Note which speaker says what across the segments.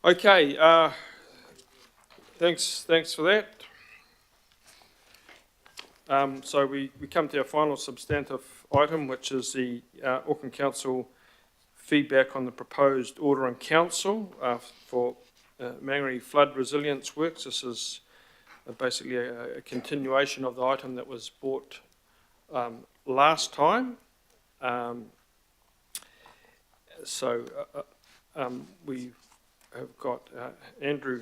Speaker 1: Okay, thanks for that. So we come to our final substantive item, which is the Auckland Council feedback on the proposed order in council for Mangere flood resilience works. This is basically a continuation of the item that was brought last time. We have got Andrew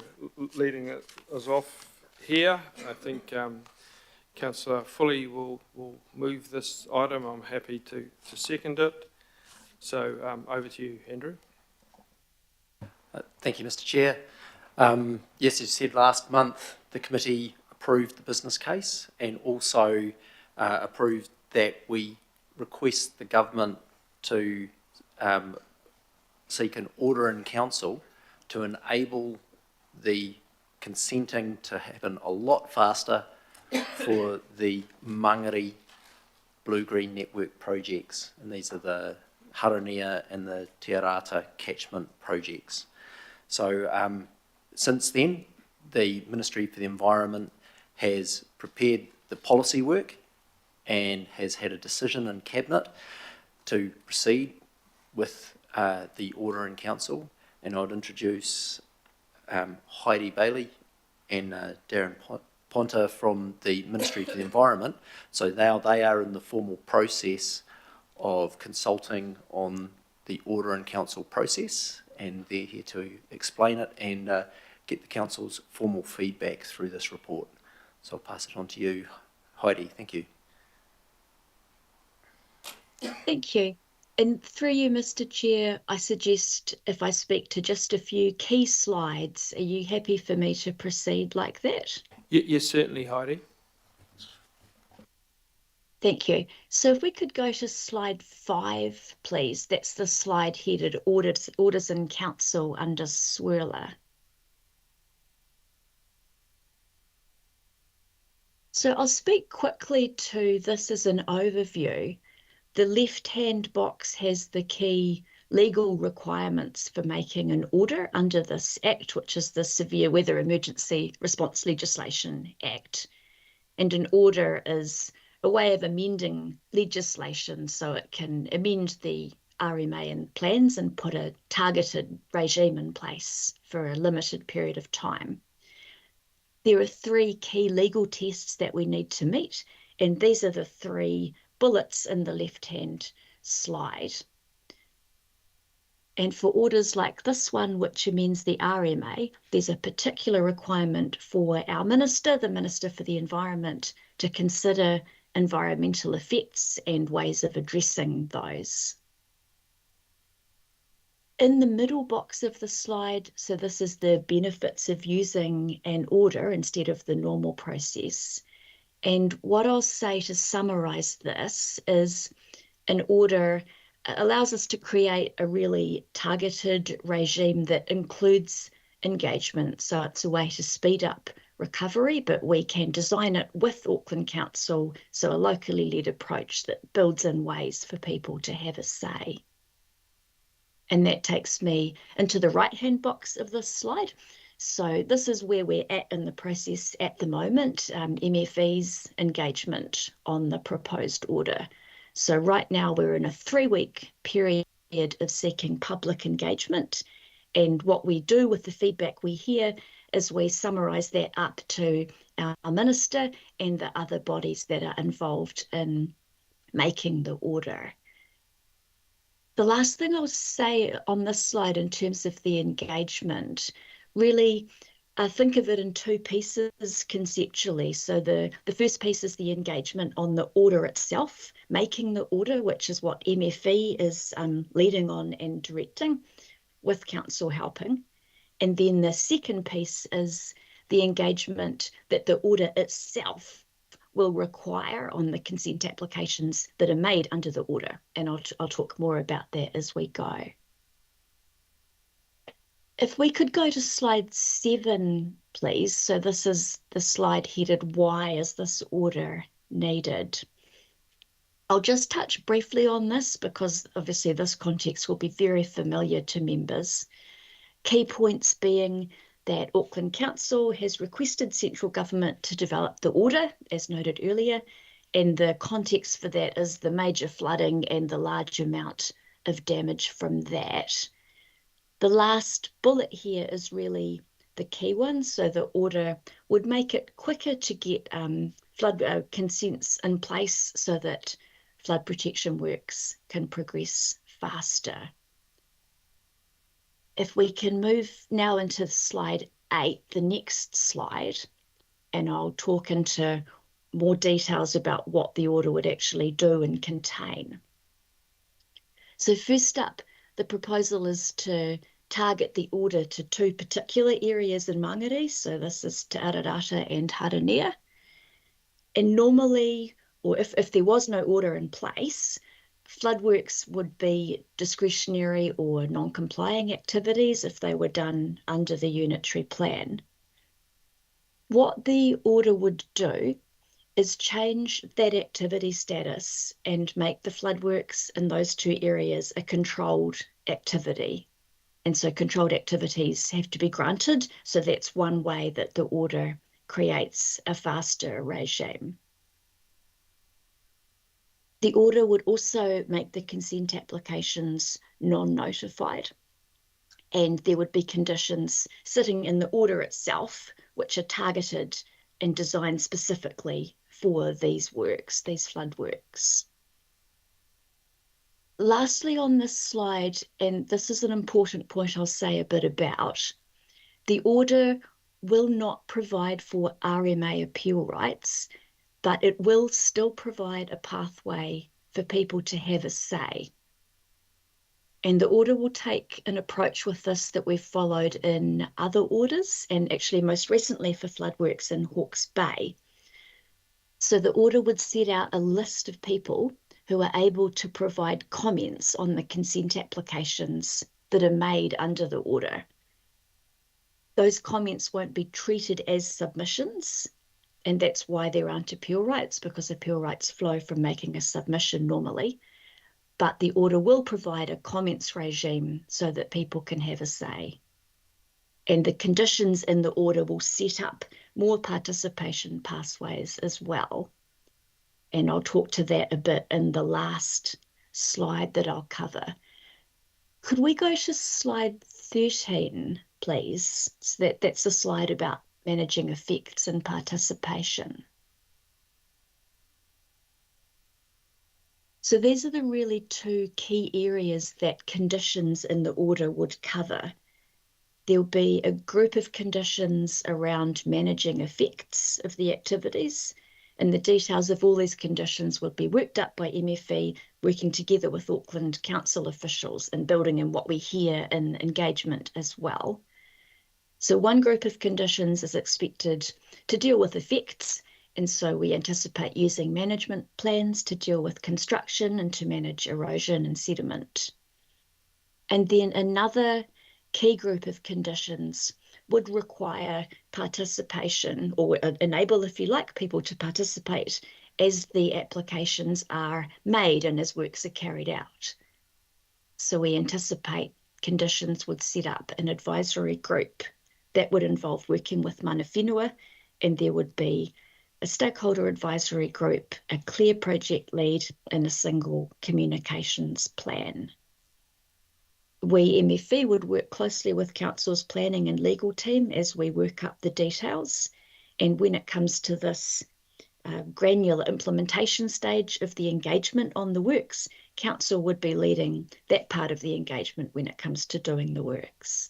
Speaker 1: leading us off here. I think Councillor Foley will move this item. I'm happy to second it. So over to you, Andrew.
Speaker 2: Thank you, Mr. Chair. Yes, as you said, last month the committee approved the business case and also approved that we request the government to seek an order in council to enable the consenting to happen a lot faster for the Mangere blue-green network projects, and these are the Haranea and the Te Arata catchment projects. So since then, the Ministry for the Environment has prepared the policy work and has had a decision in Cabinet to proceed with the order in council, and I'd introduce Heidi Bailey and Darren Ponta from the Ministry for the Environment. So now they are in the formal process of consulting on the order in council process, and they're here to explain it and get the council's formal feedback through this report. So I'll pass it on to you, Heidi. Thank you.
Speaker 3: Thank you. And through you, Mr. Chair, I suggest if I speak to just a few key slides, are you happy for me to proceed like that?
Speaker 1: Yes, certainly, Heidi.
Speaker 3: Thank you. So if we could go to slide 5, please. That's the slide headed Orders in Council under Swirler. So I'll speak quickly to this as an overview. The left-hand box has the key legal requirements for making an order under this Act, which is the Severe Weather Emergency Response Legislation Act. And an order is a way of amending legislation so it can amend the RMA and plans and put a targeted regime in place for a limited period of time. There are 3 key legal tests that we need to meet, and these are the 3 bullets in the left-hand slide. And for orders like this one, which amends the RMA, there's a particular requirement for our minister, the Minister for the Environment, to consider environmental effects and ways of addressing those. In the middle box of the slide, so this is the benefits of using an order instead of the normal process. And what I'll say to summarise this is an order allows us to create a really targeted regime that includes engagement. So it's a way to speed up recovery, but we can design it with Auckland Council, so a locally led approach that builds in ways for people to have a say. And that takes me into the right-hand box of this slide. So this is where we're at in the process at the moment, MFE's engagement on the proposed order. So right now we're in a 3-week period of seeking public engagement. And what we do with the feedback we hear is we summarise that up to our minister and the other bodies that are involved in making the order. The last thing I'll say on this slide in terms of the engagement, really think of it in 2 pieces conceptually. So the first piece is the engagement on the order itself, making the order, which is what MFE is leading on and directing, with council helping. And then the second piece is the engagement that the order itself will require on the consent applications that are made under the order. And I'll talk more about that as we go. If we could go to slide 7, please. So this is the slide headed, why is this order needed? I'll just touch briefly on this because obviously this context will be very familiar to members. Key points being that Auckland Council has requested central government to develop the order, as noted earlier, and the context for that is the major flooding and the large amount of damage from that. The last bullet here is really the key one, so the order would make it quicker to get flood consents in place so that flood protection works can progress faster. If we can move now into slide 8, the next slide, and I'll talk into more details about what the order would actually do and contain. So first up, the proposal is to target the order to 2 particular areas in Mangere. So this is Te Ararata and Haranea. And normally, or if there was no order in place, floodworks would be discretionary or non-complying activities if they were done under the unitary plan. What the order would do is change that activity status and make the floodworks in those 2 areas a controlled activity. And so controlled activities have to be granted. So that's one way that the order creates a faster regime. The order would also make the consent applications non-notified. And there would be conditions sitting in the order itself, which are targeted and designed specifically for these works, these flood works. Lastly on this slide, and this is an important point I'll say a bit about, the order will not provide for RMA appeal rights, but it will still provide a pathway for people to have a say. And the order will take an approach with this that we've followed in other orders, and actually most recently for floodworks in Hawke's Bay. So the order would set out a list of people who are able to provide comments on the consent applications that are made under the order. Those comments won't be treated as submissions, and that's why there aren't appeal rights, because appeal rights flow from making a submission normally. But the order will provide a comments regime so that people can have a say. And the conditions in the order will set up more participation pathways as well. And I'll talk to that a bit in the last slide that I'll cover. Could we go to slide 13, please? So that's a slide about managing effects and participation. So these are the really 2 key areas that conditions in the order would cover. There'll be a group of conditions around managing effects of the activities, and the details of all these conditions would be worked up by MFE, working together with Auckland Council officials and building in what we hear in engagement as well. So one group of conditions is expected to deal with effects, and so we anticipate using management plans to deal with construction and to manage erosion and sediment. And then another key group of conditions would require participation, or enable, if you like, people to participate as the applications are made and as works are carried out. So we anticipate conditions would set up an advisory group that would involve working with mana whenua, and there would be a stakeholder advisory group, a clear project lead, and a single communications plan. We, MFE, would work closely with Council's planning and legal team as we work up the details. And when it comes to this granular implementation stage of the engagement on the works, Council would be leading that part of the engagement when it comes to doing the works.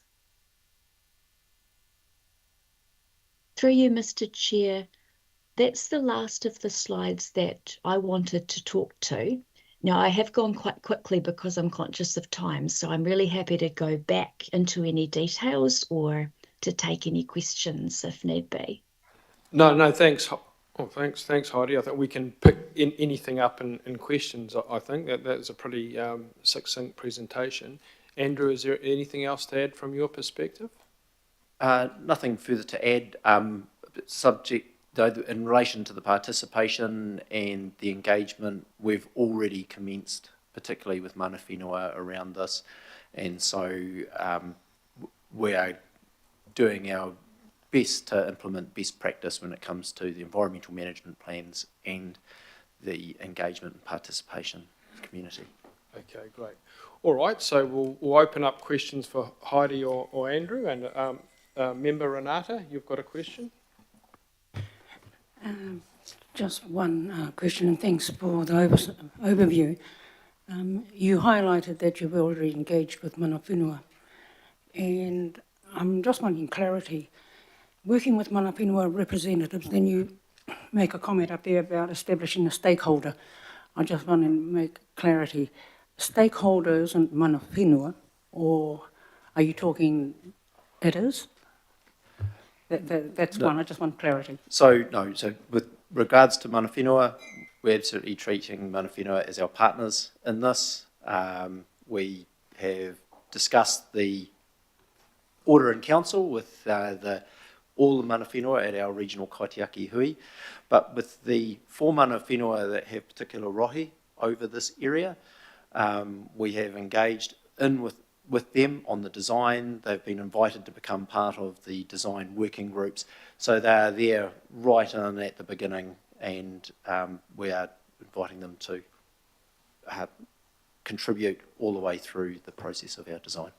Speaker 3: Through you, Mr. Chair, that's the last of the slides that I wanted to talk to. Now, I have gone quite quickly because I'm conscious of time, so I'm really happy to go back into any details or to take any questions if need be.
Speaker 1: No, thanks. Oh, thanks, Heidi. I think we can pick anything up in questions. I think that's a pretty succinct presentation. Andrew, is there anything else to add from your perspective?
Speaker 2: Nothing further to add. Subject, though, in relation to the participation and the engagement, we've already commenced, particularly with mana whenua around this, and so we are doing our best to implement best practice when it comes to the environmental management plans and the engagement and participation of the community.
Speaker 1: Okay, great. All right, so we'll open up questions for Heidi or Andrew, and Member Renata, you've got a question?
Speaker 4: Just one question, and thanks for the overview. You highlighted that you've already engaged with mana whenua, and I'm just wanting clarity. Working with mana whenua representatives, then you make a comment up there about establishing a stakeholder. I just want to make clarity. Stakeholder isn't mana whenua, or are you talking it is? That's
Speaker 2: No.
Speaker 4: one, I just want clarity.
Speaker 2: So with regards to mana whenua, we're absolutely treating mana whenua as our partners in this. We have discussed the order in council with all the mana whenua at our regional kaitiaki hui, but with the 4 mana whenua that have particular rohi over this area, we have engaged in with them on the design. They've been invited to become part of the design working groups. So they are there right in at the beginning, and we are inviting them to contribute all the way through the process of our design.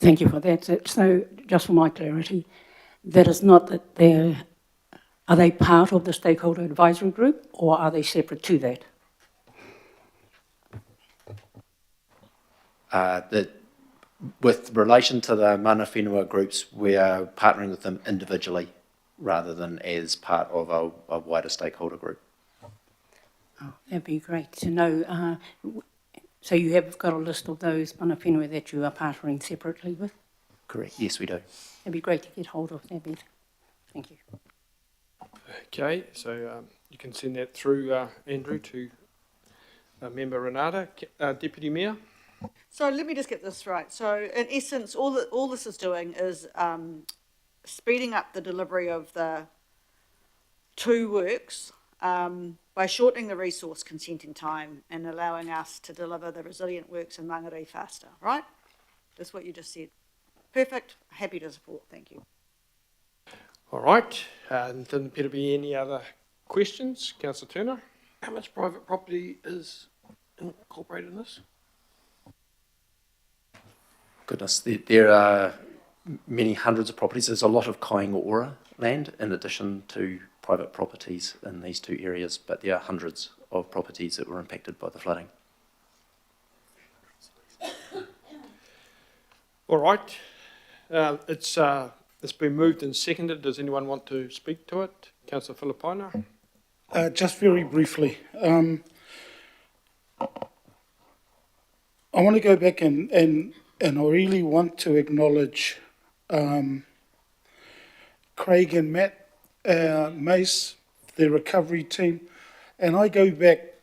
Speaker 4: Thank you for that. So just for my clarity, that is not that are they part of the stakeholder advisory group, or are they separate to that?
Speaker 2: With relation to the mana whenua groups, we are partnering with them individually rather than as part of a wider stakeholder group.
Speaker 4: Oh, that'd be great to know. So you have got a list of those mana whenua that you are partnering separately with?
Speaker 2: Correct, yes we do.
Speaker 4: It'd be great to get hold of that. Thank you.
Speaker 1: Okay, so you can send that through, Andrew, to Member Renata. Deputy Mayor?
Speaker 5: So let me just get this right. So in essence, all this is doing is speeding up the delivery of the 2 works by shortening the resource consenting time and allowing us to deliver the resilient works in Mangere faster, right? That's what you just said. Perfect. Happy to support. Thank you.
Speaker 1: All right, and didn't appear to be any other questions. Councillor Turner?
Speaker 6: How much private property is incorporated in this?
Speaker 2: Goodness, there are many hundreds of properties. There's a lot of kainga ora land in addition to private properties in these 2 areas, but there are hundreds of properties that were impacted by the flooding.
Speaker 1: All right, it's been moved and seconded. Does anyone want to speak to it? Councillor Filipaina?
Speaker 7: Just very briefly, I want to go back and I really want to acknowledge Craig and Matt, Mace, the recovery team, and I go back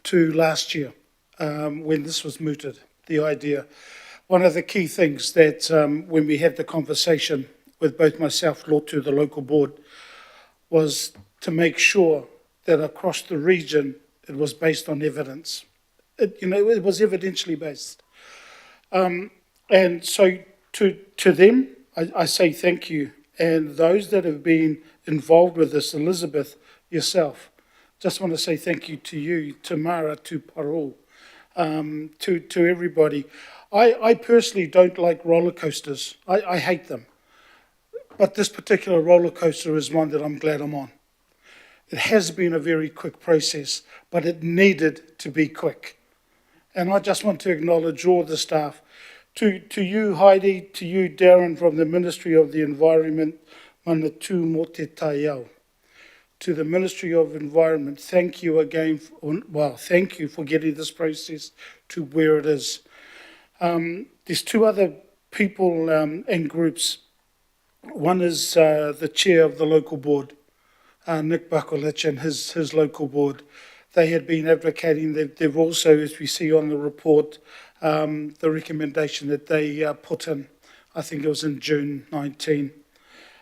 Speaker 7: to last year when this was mooted, the idea. One of the key things that when we had the conversation with both myself, Lotu, the local board, was to make sure that across the region it was based on evidence. It was evidentially based. And so to them, I say thank you. And those that have been involved with this, Elizabeth, yourself, just want to say thank you to you, to Mara, to Parul, to everybody. I personally don't like roller coasters. I hate them. But this particular roller coaster is one that I'm glad I'm on. It has been a very quick process, but it needed to be quick. And I just want to acknowledge all the staff. To you, Heidi, to you, Darren, from the Ministry of the Environment, mana tū mō te taiao. To the Ministry of Environment, thank you again, thank you for getting this process to where it is. There's 2 other people and groups. One is the chair of the local board, Nick Bakolich, and his local board. They had been advocating, they've also, as we see on the report, the recommendation that they put in, I think it was in June 19.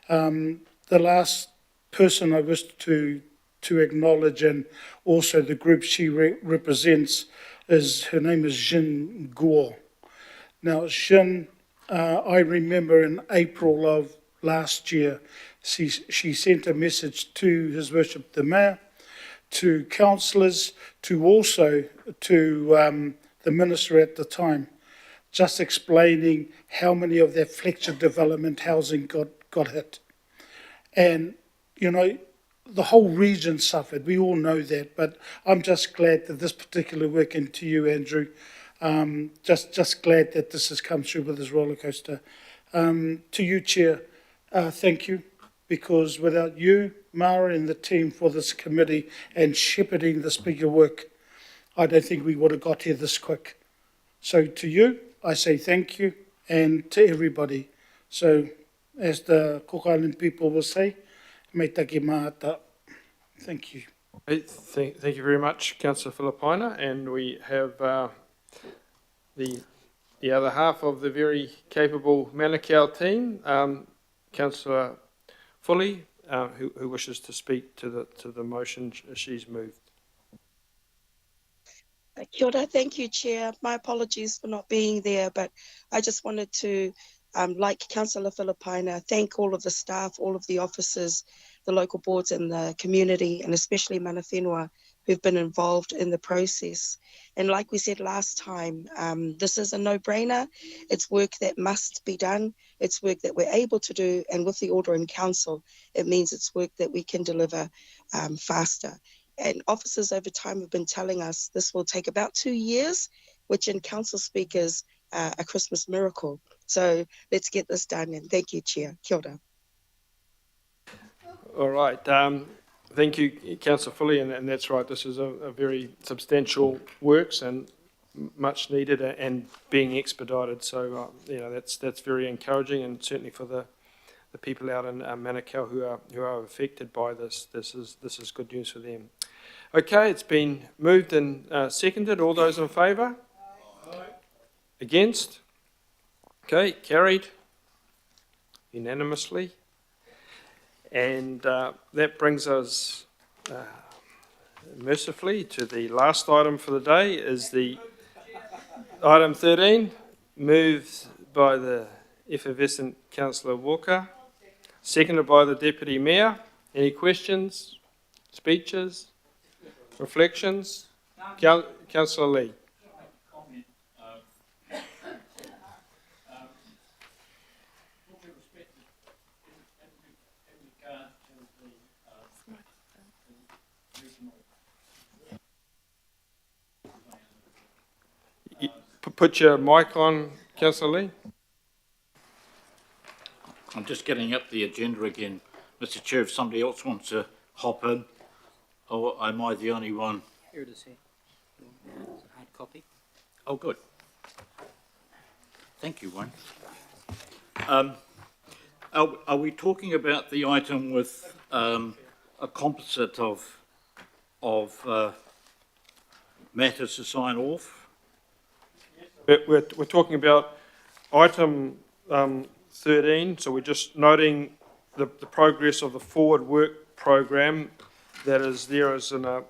Speaker 7: The last person I wish to acknowledge, and also the group she represents, her name is Jin Guo. Now, Jin, I remember in April of last year, she sent a message to His Worship the Mayor, to councillors, to also to the minister at the time, just explaining how many of their Fletcher development housing got hit. And, you know, the whole region suffered. We all know that, but I'm just glad that this particular work, and to you, Andrew, just glad that this has come through with this roller coaster. To you, Chair, thank you, because without you, Mara, and the team for this committee and shepherding this bigger work, I don't think we would have got here this quick. So to you, I say thank you, and to everybody. So, as the Cook Island people will say, me take maata. Thank you.
Speaker 1: Hey, thank you very much, Councillor Filipaina, and we have the other half of the very capable Manukau team, Councillor Fully, who wishes to speak to the motion she's moved.
Speaker 8: Kia ora, thank you, Chair. My apologies for not being there, but I just wanted to, like Councillor Filipaina, thank all of the staff, all of the officers, the local boards and the community, and especially mana whenua who've been involved in the process. And like we said last time, this is a no-brainer. It's work that must be done. It's work that we're able to do. And with the order in council, it means it's work that we can deliver faster. And officers over time have been telling us this will take about 2 years, which in council speak is a Christmas miracle. So let's get this done. And thank you, Chair. Kia ora.
Speaker 1: All right. Thank you, Councillor Fully, and that's right. This is a very substantial works and much needed and being expedited. So that's very encouraging, and certainly for the people out in Manukau who are affected by this. This is good news for them. Okay, it's been moved and seconded. All those in favour? Against? Okay, carried unanimously. And that brings us mercifully to the last item for the day, is the item 13, moved by the effervescent Councillor Walker, seconded by the Deputy Mayor. Any questions, speeches, reflections? Councillor Lee. Put your mic on, Councillor Lee.
Speaker 9: I'm just getting up the agenda again. Mr. Chair, if somebody else wants to hop in, or am I the only one?
Speaker 2: Here it is here. It's a hard copy.
Speaker 9: Oh, good. Thank you, Wayne. Are we talking about the item with a composite of matters to sign off?
Speaker 1: We're talking about item 13, so we're just noting the progress of the forward work program that is there as an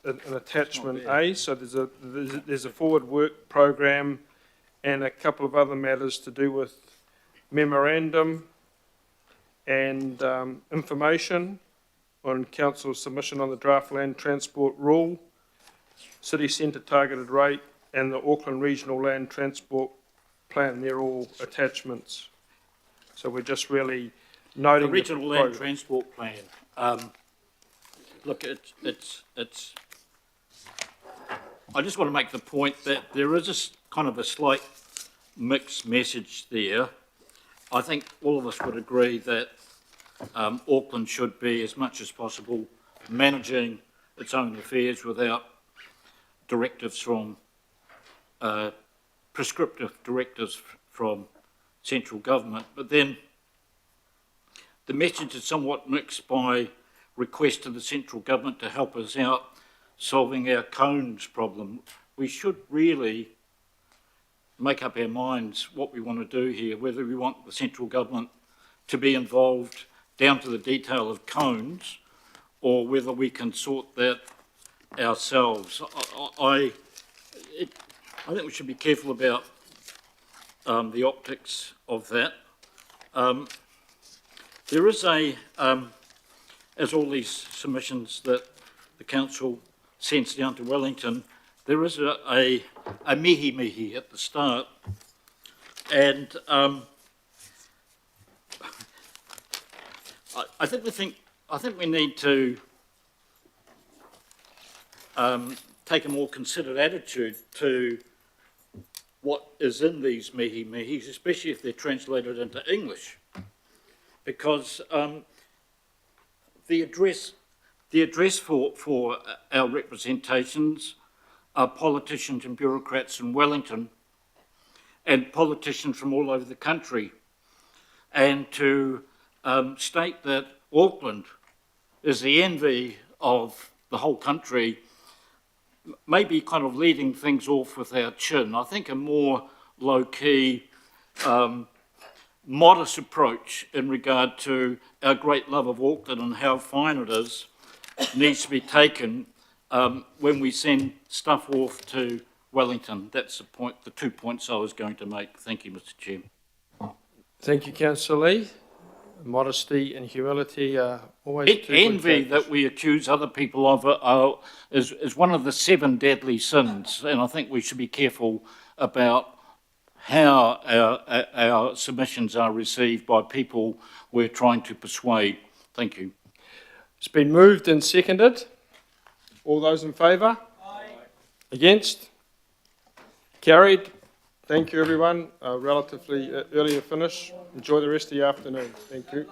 Speaker 1: attachment A. So there's a forward work program and a couple of other matters to do with memorandum and information on council's submission on the draft land transport rule, city centre targeted rate, and the Auckland Regional Land Transport Plan. They're all attachments. So we're just really noting
Speaker 9: the Regional Land Transport Plan. Look, it's. I just want to make the point that there is a kind of a slight mixed message there. I think all of us would agree that Auckland should be, as much as possible, managing its own affairs without directives from prescriptive directives from central government. But then the message is somewhat mixed by request to the central government to help us out solving our cones problem. We should really make up our minds what we want to do here, whether we want the central government to be involved down to the detail of cones or whether we can sort that ourselves. I think we should be careful about the optics of that. There is as all these submissions that the council sends down to Wellington, there is a mihi at the start, and I think we need to take a more considered attitude to what is in these mihis, especially if they're translated into English, because the address for our representations are politicians and bureaucrats in Wellington and politicians from all over the country, and to state that Auckland is the envy of the whole country, maybe kind of leading things off with our chin. I think a more low-key, modest approach in regard to our great love of Auckland and how fine it is needs to be taken when we send stuff off to Wellington. That's the point, the 2 points I was going to make. Thank you, Mr. Chair.
Speaker 1: Thank you, Councillor Lee. Modesty and humility are always two good
Speaker 9: Envy
Speaker 1: factors.
Speaker 9: that we accuse other people of is one of the 7 deadly sins, and I think we should be careful about how our submissions are received by people we're trying to persuade. Thank you.
Speaker 1: It's been moved and seconded. All those in favour? Aye. Against? Carried. Thank you, everyone. Relatively earlier finish. Enjoy the rest of the afternoon. Thank you.